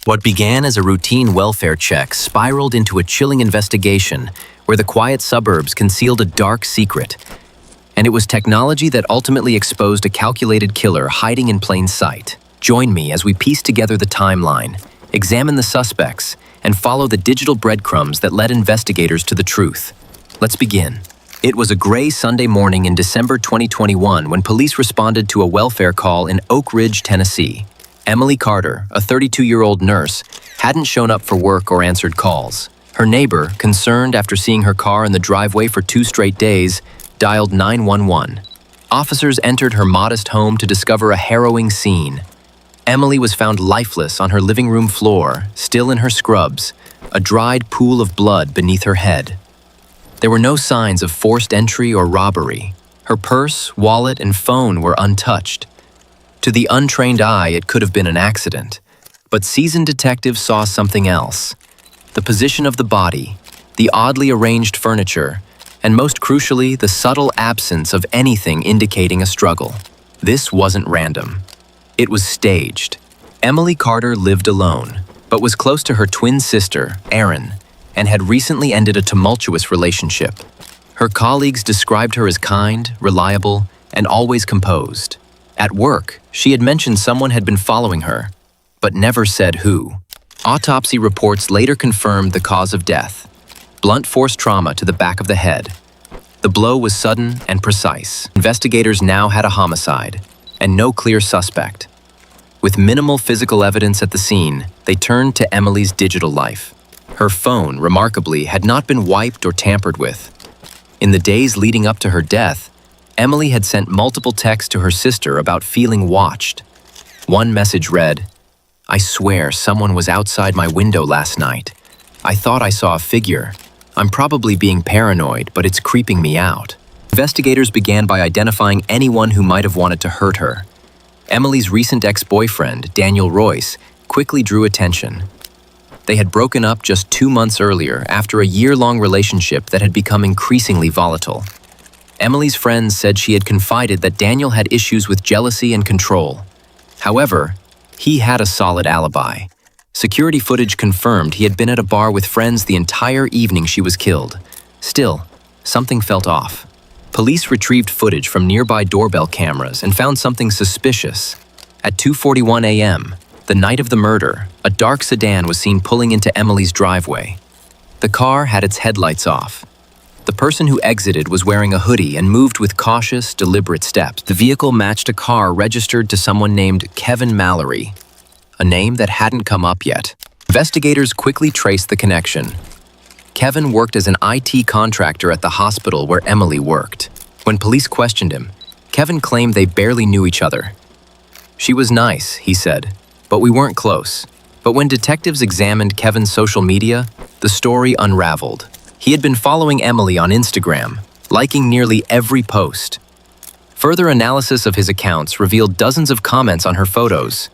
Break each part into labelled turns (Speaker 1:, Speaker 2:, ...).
Speaker 1: What began as a routine welfare check spiraled into a chilling investigation where the quiet suburbs concealed a dark secret. And it was technology that ultimately exposed a calculated killer hiding in plain sight. Join me as we piece together the timeline, examine the suspects, and follow the digital breadcrumbs that led investigators to the truth. Let's begin. It was a gray Sunday morning in December 2021 when police responded to a welfare call in Oak Ridge, Tennessee. Emily Carter, a 32-year-old nurse, hadn't shown up for work or answered calls. Her neighbor, concerned after seeing her car in the driveway for 2 straight days, dialed 911. Officers entered her modest home to discover a harrowing scene. Emily was found lifeless on her living room floor, still in her scrubs, a dried pool of blood beneath her head. There were no signs of forced entry or robbery. Her purse, wallet, and phone were untouched. To the untrained eye, it could have been an accident. But seasoned detectives saw something else. The position of the body, the oddly arranged furniture, and most crucially, the subtle absence of anything indicating a struggle. This wasn't random. It was staged. Emily Carter lived alone, but was close to her twin sister, Erin, and had recently ended a tumultuous relationship. Her colleagues described her as kind, reliable, and always composed. At work, she had mentioned someone had been following her, but never said who. Autopsy reports later confirmed the cause of death: blunt force trauma to the back of the head. The blow was sudden and precise. Investigators now had a homicide, and no clear suspect. With minimal physical evidence at the scene, they turned to Emily's digital life. Her phone, remarkably, had not been wiped or tampered with. In the days leading up to her death, Emily had sent multiple texts to her sister about feeling watched. One message read, "I swear someone was outside my window last night. I thought I saw a figure. I'm probably being paranoid, but it's creeping me out." Investigators began by identifying anyone who might have wanted to hurt her. Emily's recent ex-boyfriend, Daniel Royce, quickly drew attention. They had broken up just 2 months earlier after a year-long relationship that had become increasingly volatile. Emily's friends said she had confided that Daniel had issues with jealousy and control. However, he had a solid alibi. Security footage confirmed he had been at a bar with friends the entire evening she was killed. Still, something felt off. Police retrieved footage from nearby doorbell cameras and found something suspicious. At 2:41 a.m., the night of the murder, a dark sedan was seen pulling into Emily's driveway. The car had its headlights off. The person who exited was wearing a hoodie and moved with cautious, deliberate steps. The vehicle matched a car registered to someone named Kevin Mallory, a name that hadn't come up yet. Investigators quickly traced the connection. Kevin worked as an IT contractor at the hospital where Emily worked. When police questioned him, Kevin claimed they barely knew each other. "She was nice," he said, "but we weren't close." But when detectives examined Kevin's social media, the story unraveled. He had been following Emily on Instagram, liking nearly every post. Further analysis of his accounts revealed dozens of comments on her photos.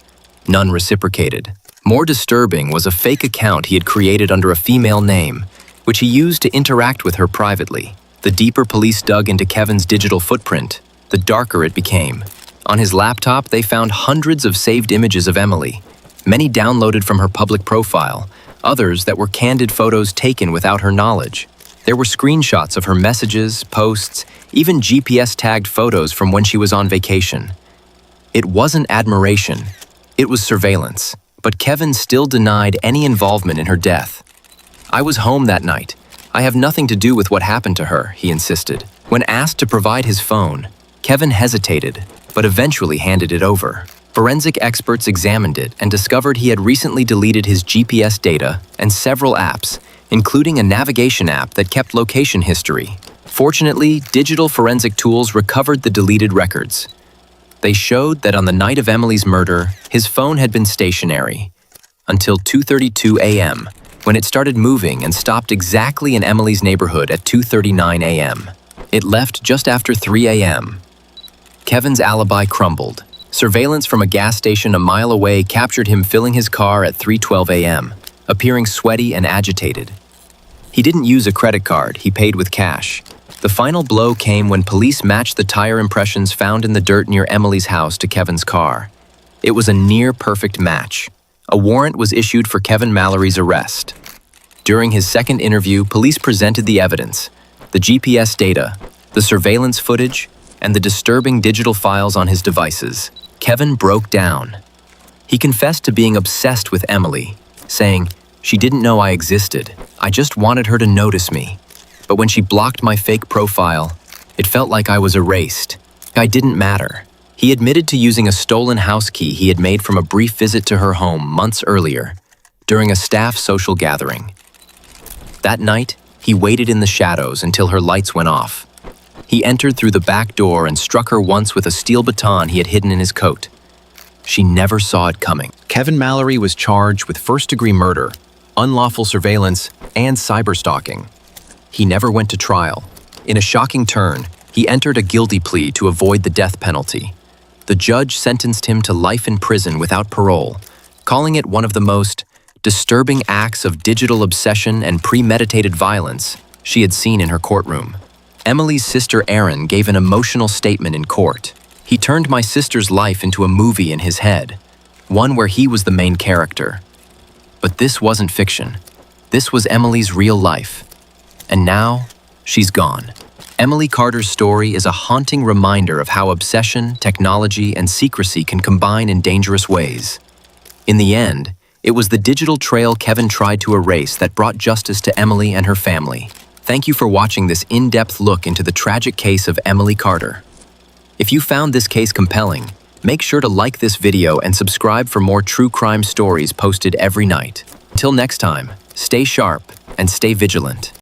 Speaker 1: None reciprocated. More disturbing was a fake account he had created under a female name, which he used to interact with her privately. The deeper police dug into Kevin's digital footprint, the darker it became. On his laptop, they found hundreds of saved images of Emily, many downloaded from her public profile, others that were candid photos taken without her knowledge. There were screenshots of her messages, posts, even GPS-tagged photos from when she was on vacation. It wasn't admiration, it was surveillance, but Kevin still denied any involvement in her death. "I was home that night. I have nothing to do with what happened to her," he insisted. When asked to provide his phone, Kevin hesitated, but eventually handed it over. Forensic experts examined it and discovered he had recently deleted his GPS data and several apps, including a navigation app that kept location history. Fortunately, digital forensic tools recovered the deleted records. They showed that on the night of Emily's murder, his phone had been stationary until 2:32 a.m., when it started moving and stopped exactly in Emily's neighborhood at 2:39 a.m. It left just after 3 a.m. Kevin's alibi crumbled. Surveillance from a gas station a mile away captured him filling his car at 3:12 a.m., appearing sweaty and agitated. He didn't use a credit card, he paid with cash. The final blow came when police matched the tire impressions found in the dirt near Emily's house to Kevin's car. It was a near-perfect match. a warrant was issued for Kevin Mallory's arrest. During his second interview, police presented the evidence, the GPS data, the surveillance footage, and the disturbing digital files on his devices. Kevin broke down. He confessed to being obsessed with Emily, saying, "She didn't know I existed. I just wanted her to notice me. But when she blocked my fake profile, it felt like I was erased. I didn't matter." He admitted to using a stolen house key he had made from a brief visit to her home months earlier, during a staff social gathering. That night, he waited in the shadows until her lights went off. He entered through the back door and struck her once with a steel baton he had hidden in his coat. She never saw it coming. Kevin Mallory was charged with first-degree murder, unlawful surveillance, and cyberstalking. He never went to trial. In a shocking turn, he entered a guilty plea to avoid the death penalty. The judge sentenced him to life in prison without parole, calling it one of the most disturbing acts of digital obsession and premeditated violence she had seen in her courtroom. Emily's sister Erin gave an emotional statement in court. "He turned my sister's life into a movie in his head, one where he was the main character. But this wasn't fiction. This was Emily's real life. And now, she's gone." Emily Carter's story is a haunting reminder of how obsession, technology, and secrecy can combine in dangerous ways. In the end, it was the digital trail Kevin tried to erase that brought justice to Emily and her family. Thank you for watching this in-depth look into the tragic case of Emily Carter. If you found this case compelling, make sure to like this video and subscribe for more true crime stories posted every night. Until next time, stay sharp and stay vigilant.